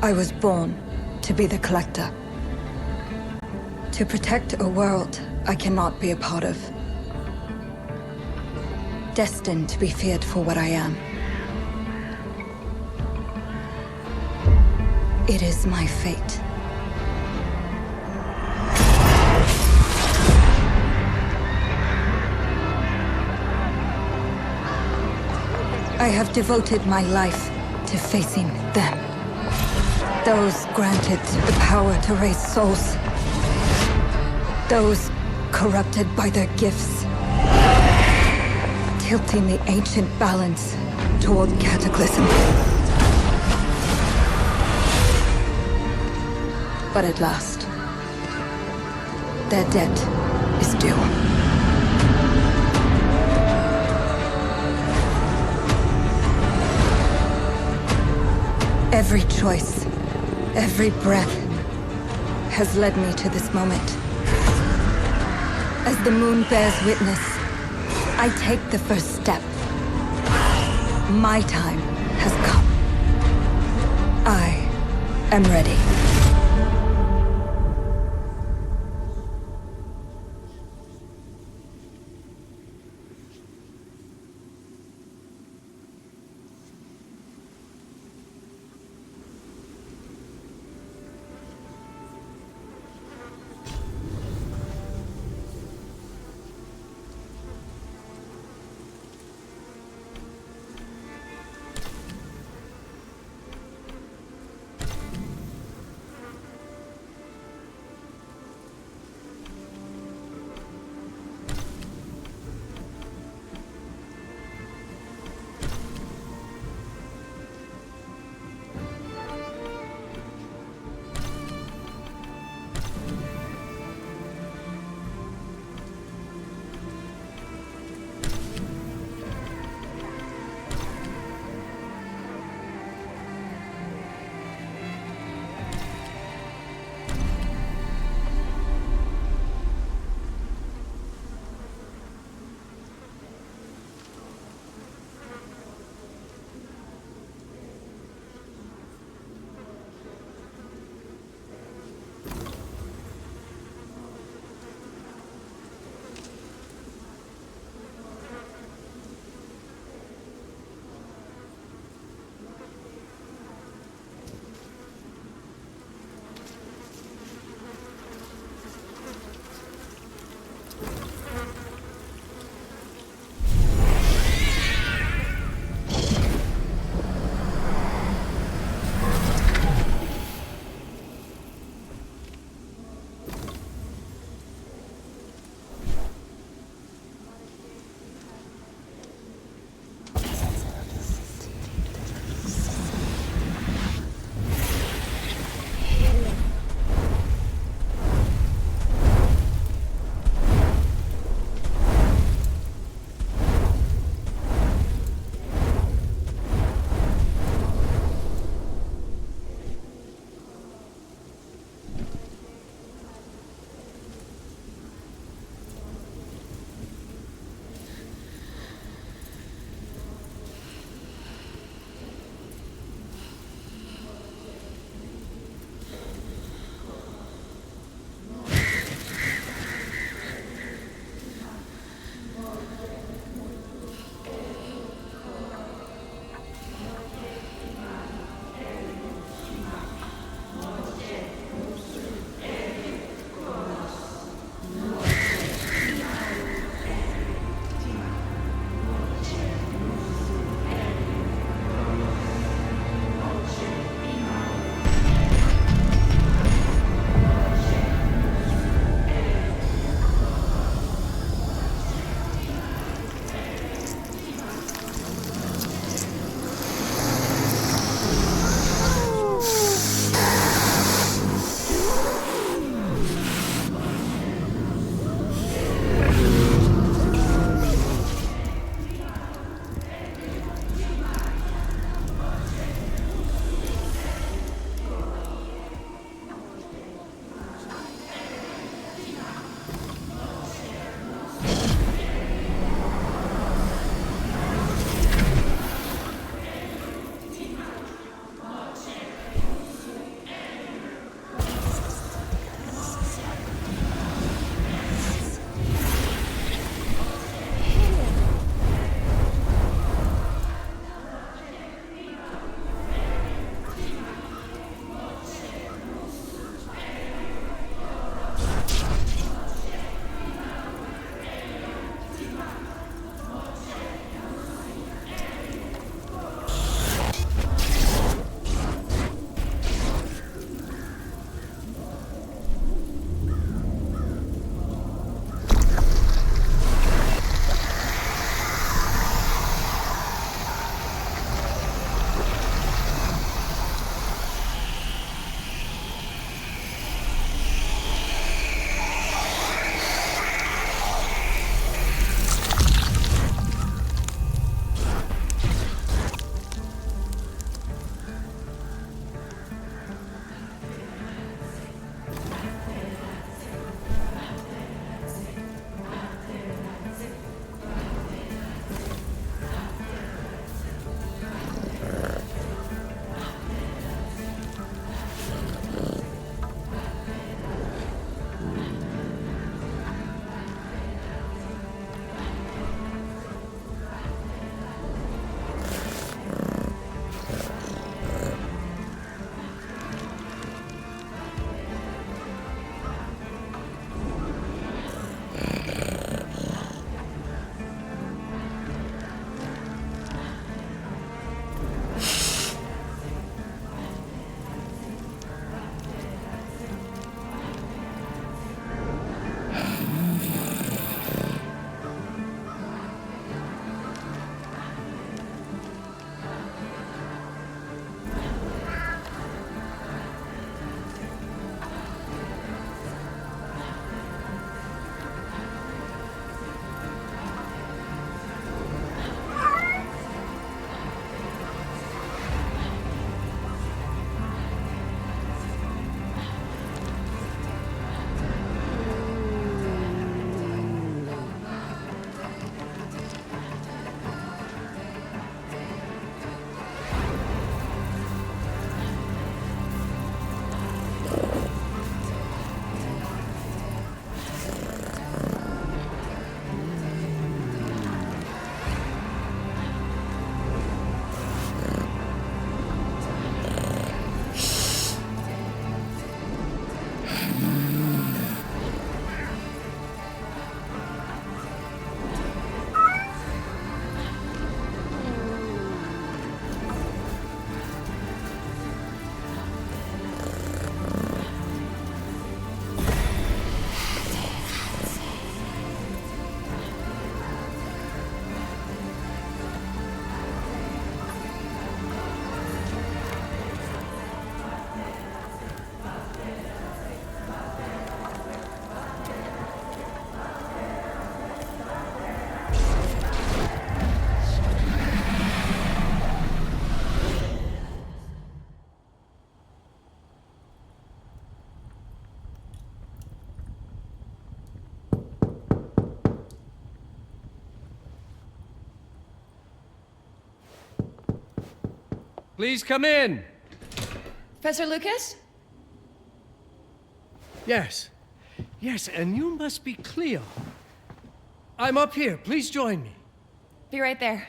I was born to be the Collector. To protect a world I cannot be a part of. Destined to be feared for what I am. It is my fate. I have devoted my life to facing them. Those granted the power to raise souls. Those corrupted by their gifts. Tilting the ancient balance toward cataclysm. But at last, their debt is due. Every choice, every breath has led me to this moment. As the moon bears witness, I take the first step. My time has come. I am ready. Please come in. Professor Lucas? Yes. Yes, and you must be Cleo. I'm up here. Please join me. Be right there.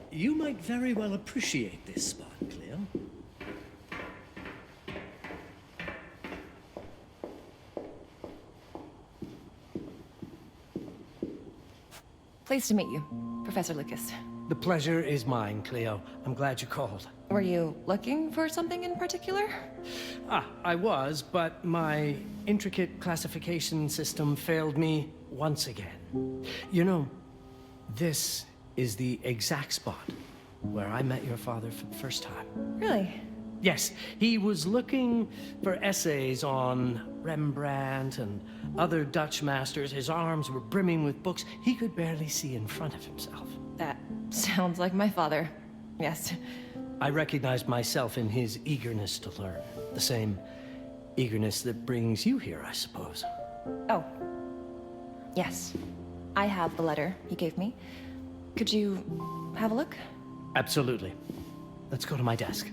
You might very well appreciate this spot, Cleo. Pleased to meet you, Professor Lucas. The pleasure is mine, Cleo. I'm glad you called. Were you looking for something in particular? I was, but my intricate classification system failed me once again. You know, this is the exact spot where I met your father for the first time. Really? Yes, he was looking for essays on Rembrandt and other Dutch masters. His arms were brimming with books. He could barely see in front of himself. That sounds like my father. Yes. I recognized myself in his eagerness to learn. The same eagerness that brings you here, I suppose. Oh. Yes. I have the letter he gave me. Could you have a look? Absolutely. Let's go to my desk.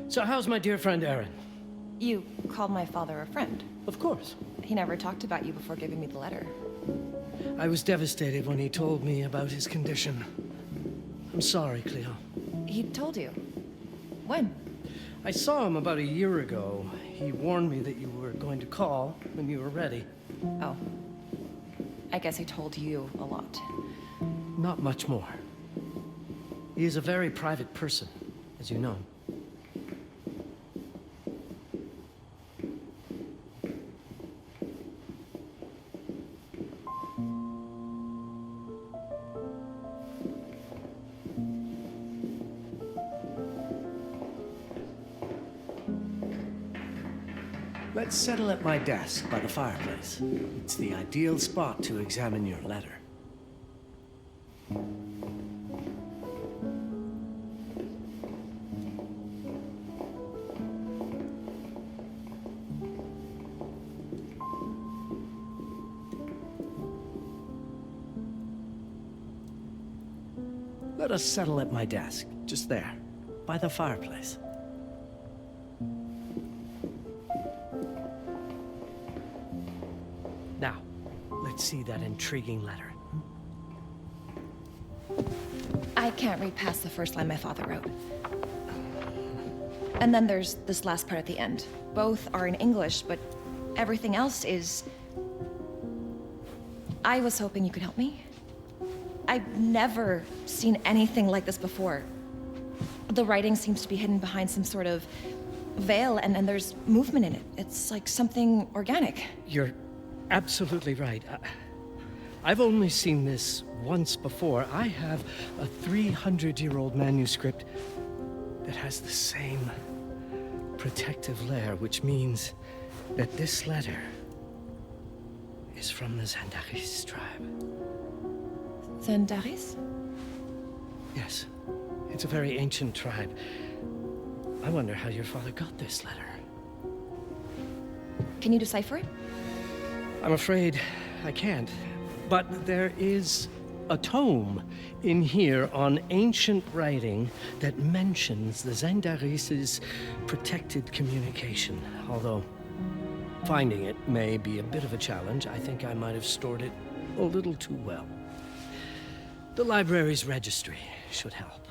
So how's my dear friend Aaron? You called my father a friend. Of course. He never talked about you before giving me the letter. I was devastated when he told me about his condition. I'm sorry, Cleo. He told you? When? I saw him about a year ago. He warned me that you were going to call when you were ready. Oh. I guess he told you a lot. Not much more. He is a very private person, as you know. Let's settle at my desk by the fireplace. It's the ideal spot to examine your letter. Let us settle at my desk, just there, by the fireplace. Now, let's see that intriguing letter. I can't read past the first line my father wrote. And then there's this last part at the end. Both are in English, but everything else is... I was hoping you could help me. I've never seen anything like this before. The writing seems to be hidden behind some sort of veil, and there's movement in it. It's like something organic. You're absolutely right. I've only seen this once before. I have a 300-year-old manuscript that has the same protective layer, which means that this letter is from the Zandaris tribe. Zandaris? Yes. It's a very ancient tribe. I wonder how your father got this letter. Can you decipher it? I'm afraid I can't. But there is a tome in here on ancient writing that mentions the Zandaris' protected communication. Although finding it may be a bit of a challenge. I think I might have stored it a little too well. The library's registry should help.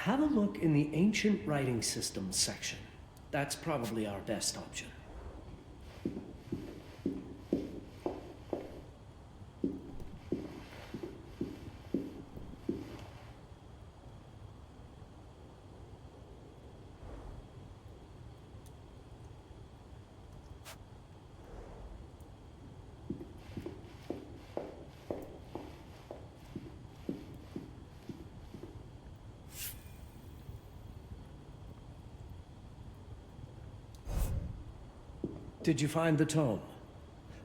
Have a look in the Ancient Writing Systems section. That's probably our best option. Did you find the tome?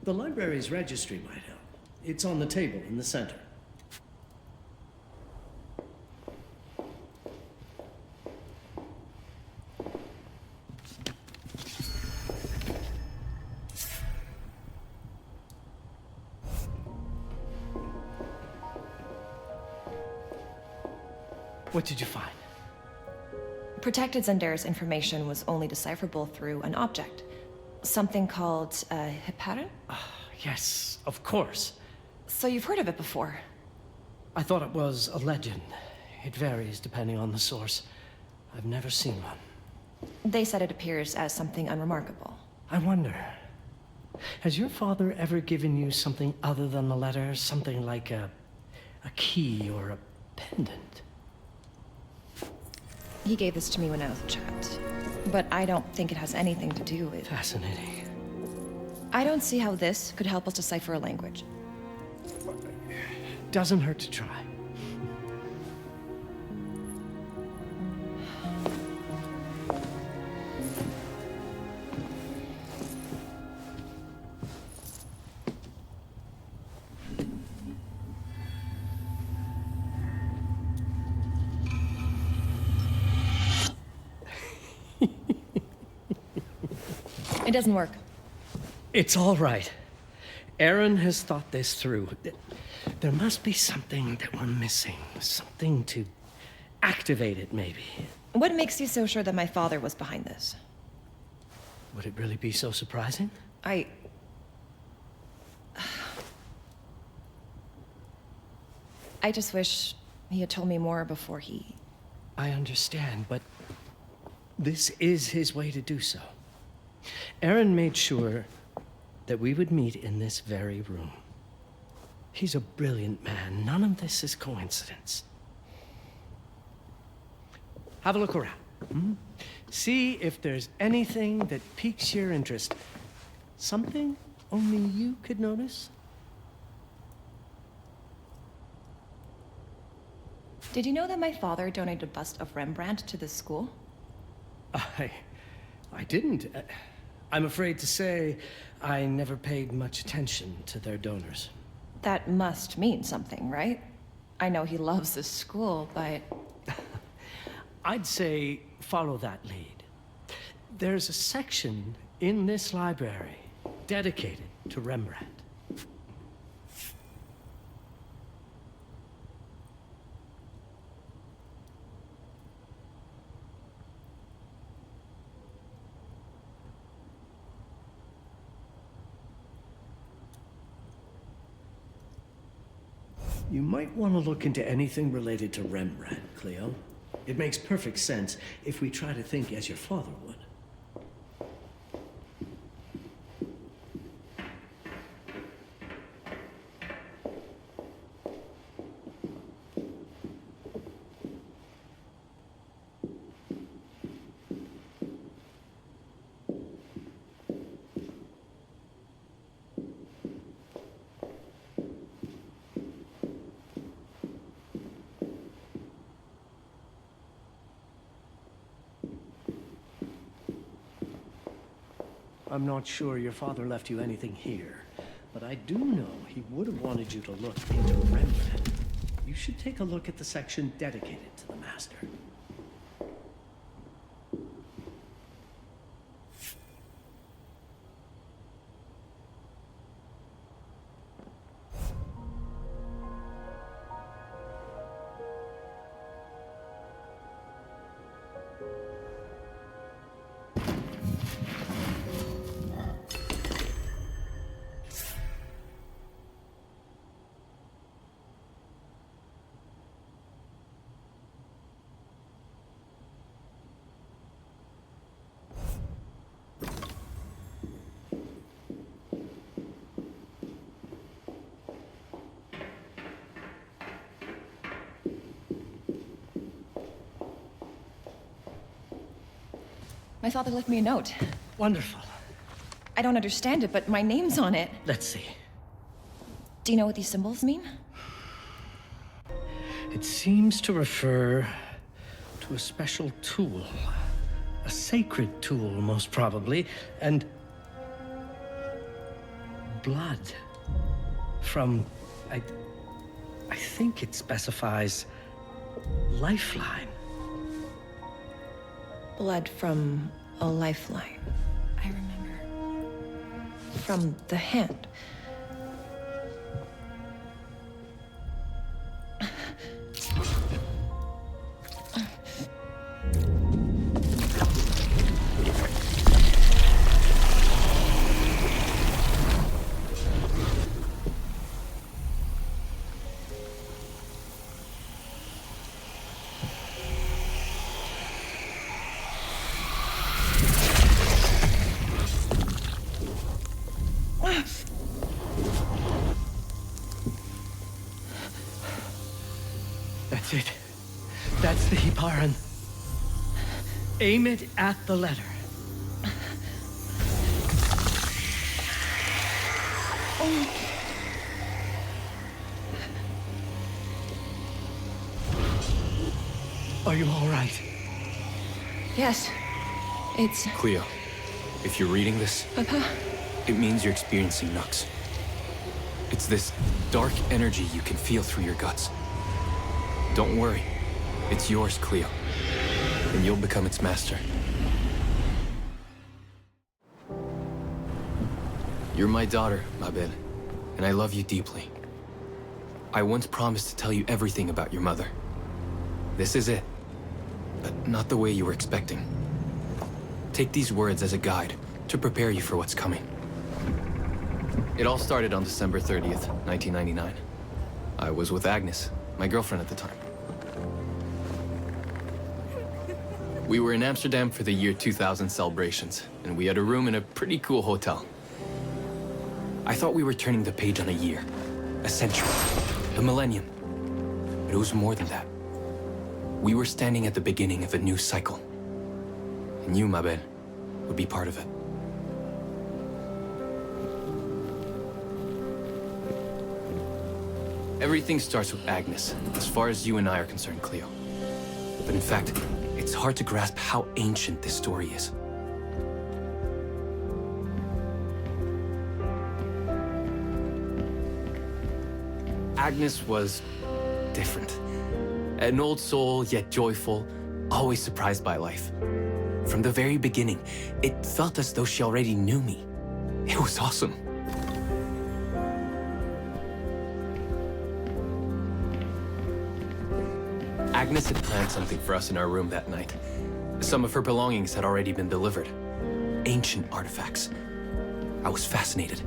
The library's registry might help. It's on the table in the center. What did you find? Protected Zendare's information was only decipherable through an object. Something called a Hipparin? Yes, of course. So you've heard of it before? I thought it was a legend. It varies depending on the source. I've never seen one. They said it appears as something unremarkable. I wonder, has your father ever given you something other than the letter? Something like a key or a pendant? He gave this to me when I was a child. But I don't think it has anything to do with... Fascinating. I don't see how this could help us decipher a language. Doesn't hurt to try. It doesn't work. It's all right. Aaron has thought this through. There must be something that we're missing. Something to activate it, maybe. What makes you so sure that my father was behind this? Would it really be so surprising? I just wish he had told me more before he... I understand, but this is his way to do so. Aaron made sure that we would meet in this very room. He's a brilliant man. None of this is coincidence. Have a look around. See if there's anything that piques your interest. Something only you could notice. Did you know that my father donated a bust of Rembrandt to this school? I didn't. I'm afraid to say I never paid much attention to their donors. That must mean something, right? I know he loves this school, but... I'd say follow that lead. There's a section in this library dedicated to Rembrandt. You might want to look into anything related to Rembrandt, Cleo. It makes perfect sense if we try to think as your father would. I'm not sure your father left you anything here, but I do know he would have wanted you to look into Rembrandt. You should take a look at the section dedicated to the master. My father left me a note. Wonderful. I don't understand it, but my name's on it. Let's see. Do you know what these symbols mean? It seems to refer to a special tool. A sacred tool, most probably, and blood from, I think it specifies lifeline. Blood from a lifeline. I remember. From the hand. That's it. That's the Hiparan. Aim it at the letter. Are you all right? Yes. It's... Cleo, if you're reading this, Papa? it means you're experiencing Nux. It's this dark energy you can feel through your guts. Don't worry. It's yours, Cleo. And you'll become its master. You're my daughter, Mabel, and I love you deeply. I once promised to tell you everything about your mother. This is it, but not the way you were expecting. Take these words as a guide to prepare you for what's coming. It all started on December 30th, 1999. I was with Agnes, my girlfriend at the time. We were in Amsterdam for the year 2000 celebrations, and we had a room in a pretty cool hotel. I thought we were turning the page on a year, a century, a millennium. But it was more than that. We were standing at the beginning of a new cycle. And you, Mabel, would be part of it. Everything starts with Agnes, as far as you and I are concerned, Cleo. But in fact, it's hard to grasp how ancient this story is. Agnes was different. An old soul, yet joyful, always surprised by life. From the very beginning, it felt as though she already knew me. It was awesome. Agnes had planned something for us in our room that night. Some of her belongings had already been delivered. Ancient artifacts. I was fascinated.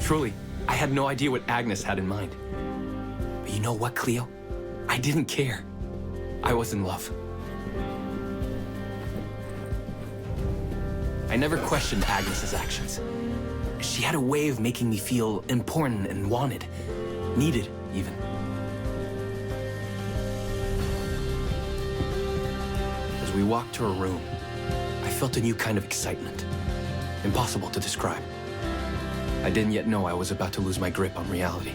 Truly, I had no idea what Agnes had in mind. But you know what, Cleo? I didn't care. I was in love. I never questioned Agnes's actions. She had a way of making me feel important and wanted. Needed, even. As we walked to her room, I felt a new kind of excitement. Impossible to describe. I didn't yet know I was about to lose my grip on reality.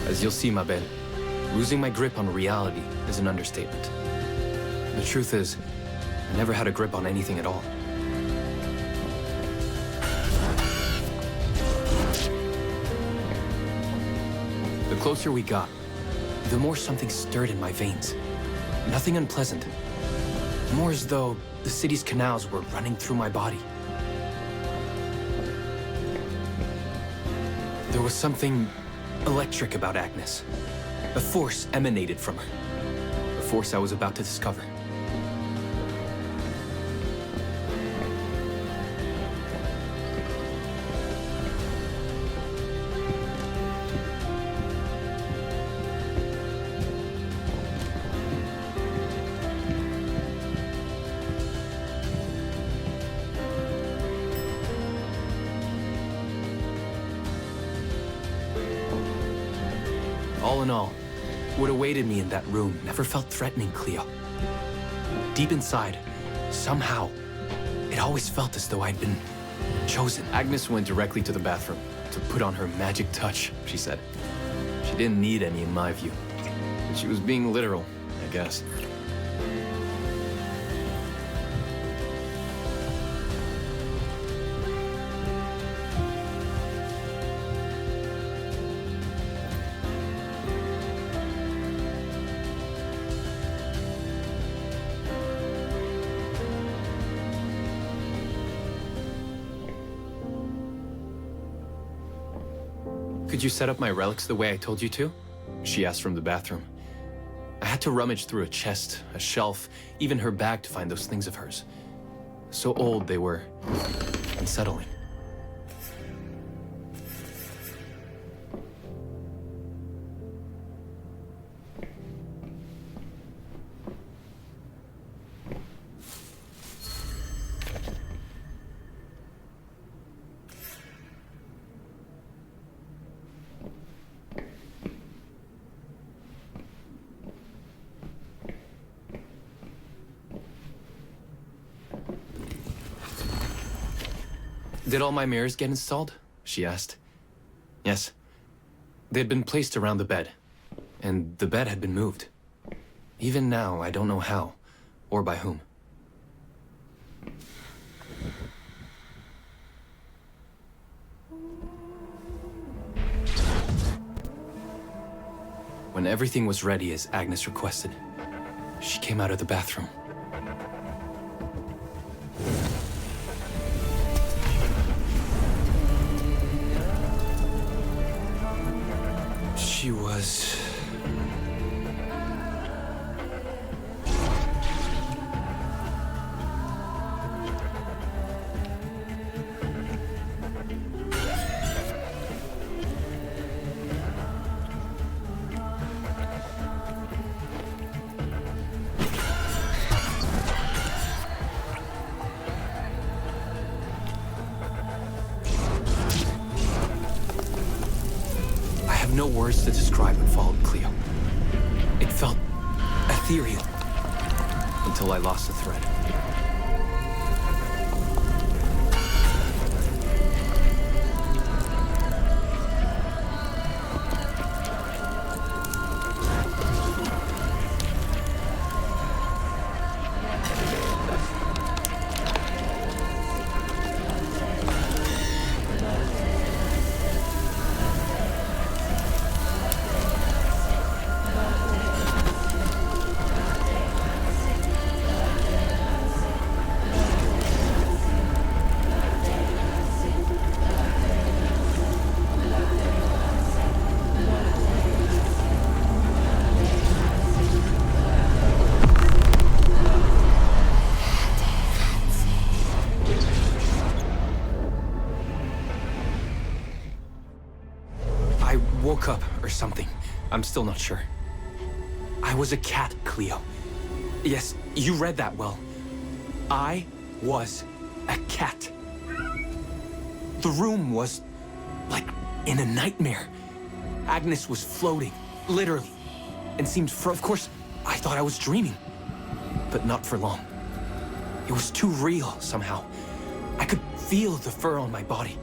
As you'll see, Mabel, losing my grip on reality is an understatement. The truth is, I never had a grip on anything at all. The closer we got, the more something stirred in my veins. Nothing unpleasant. More as though the city's canals were running through my body. There was something electric about Agnes. A force emanated from her. A force I was about to discover. All in all, what awaited me in that room never felt threatening, Cleo. Deep inside, somehow, it always felt as though I'd been chosen. Agnes went directly to the bathroom to put on her magic touch, she said. She didn't need any in my view. But she was being literal, I guess. Could you set up my relics the way I told you to? She asked from the bathroom. I had to rummage through a chest, a shelf, even her bag to find those things of hers. So old they were unsettling. Did all my mirrors get installed? She asked. Yes. They had been placed around the bed, and the bed had been moved. Even now, I don't know how, or by whom. When everything was ready as Agnes requested, she came out of the bathroom. She was... no words to describe what followed, Cleo. It felt ethereal until I lost the thread. Woke up or something. I'm still not sure. I was a cat, Cleo. Yes, you read that well. I was a cat. The room was like in a nightmare. Agnes was floating, literally, and seemed of course, I thought I was dreaming, but not for long. It was too real somehow. I could feel the fur on my body.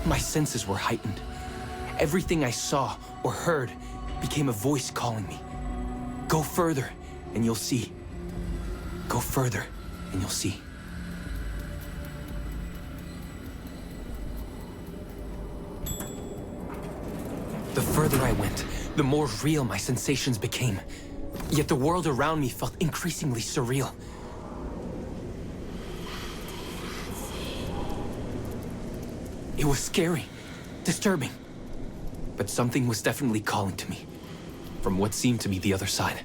My senses were heightened. Everything I saw or heard became a voice calling me. Go further, and you'll see. Go further, and you'll see. The further I went, the more real my sensations became. Yet the world around me felt increasingly surreal. It was scary, disturbing, but something was definitely calling to me, from what seemed to be the other side.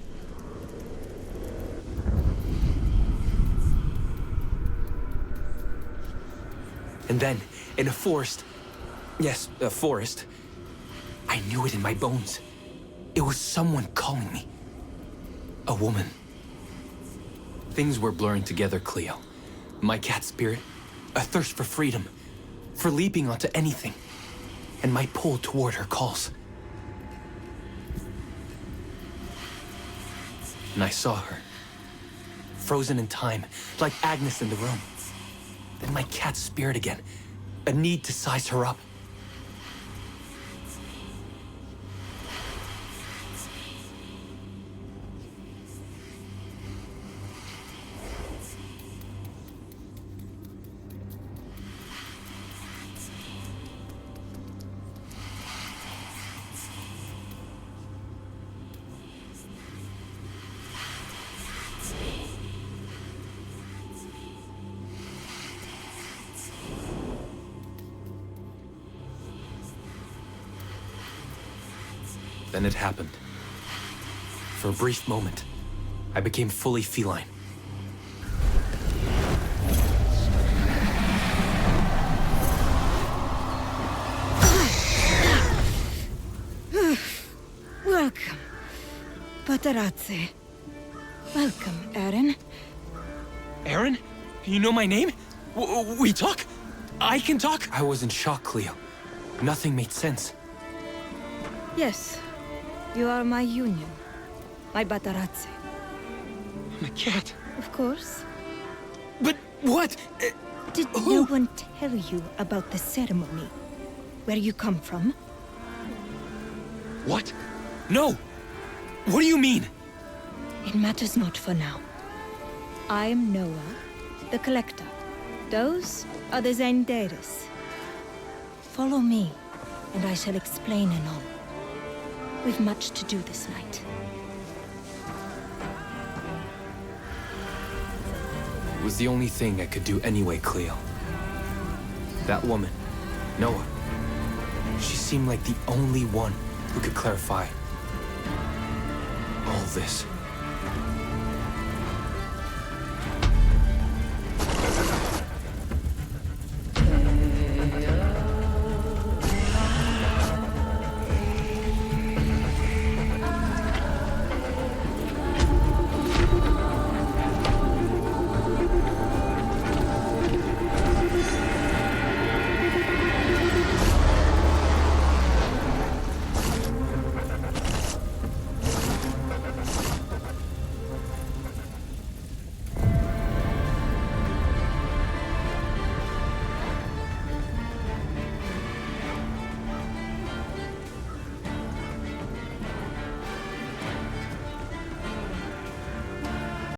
And then, in a forest, yes, a forest, I knew it in my bones. It was someone calling me. A woman. Things were blurring together, Cleo. My cat spirit, a thirst for freedom, for leaping onto anything, and my pull toward her calls. And I saw her, frozen in time, like Agnes in the room. Then my cat's spirit again, a need to size her up. Then it happened. For a brief moment, I became fully feline. Welcome, Patarazzi. Welcome, Aaron. Aaron? You know my name? We talk? I can talk? I was in shock, Cleo. Nothing made sense. Yes, you are my union. My Patarazzi. My cat. Of course. But what? Did Who? no one tell you about the ceremony? Where you come from? What? No! What do you mean? It matters not for now. I am Noah, the Collector. Those are the Zendaris. Follow me, and I shall explain anon. We've much to do this night. It was the only thing I could do anyway, Cleo. That woman, Noah, she seemed like the only one who could clarify all this.